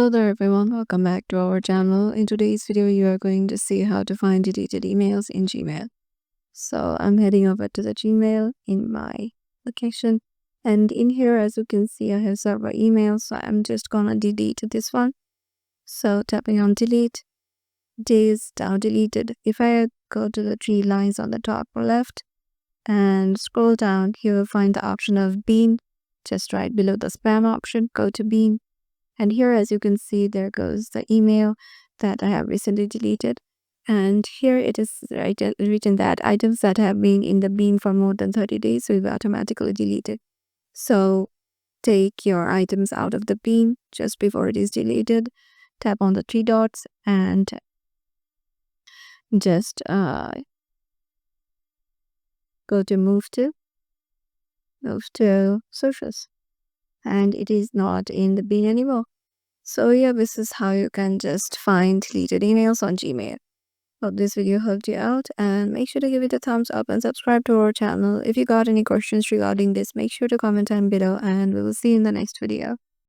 Hello there everyone, welcome back to our channel. In today's video, you are going to see how to find deleted emails in Gmail. So I'm heading over to the Gmail in my location. And in here, as you can see, I have several emails. So I'm just gonna delete this one. So tapping on delete, it is now deleted. If I go to the three lines on the top left and scroll down, you will find the option of Bean. Just right below the spam option, go to Bean. And here, as you can see, there goes the email that I have recently deleted. And here it is written that items that have been in the Bean for more than 30 days will be automatically deleted. So take your items out of the Bean just before it is deleted. Tap on the three dots and just go to move to socials. And it is not in the Bean anymore. So yeah, this is how you can just find deleted emails on Gmail. Hope this video helped you out, and make sure to give it a thumbs up and subscribe to our channel. If you got any questions regarding this, make sure to comment down below, and we will see you in the next video.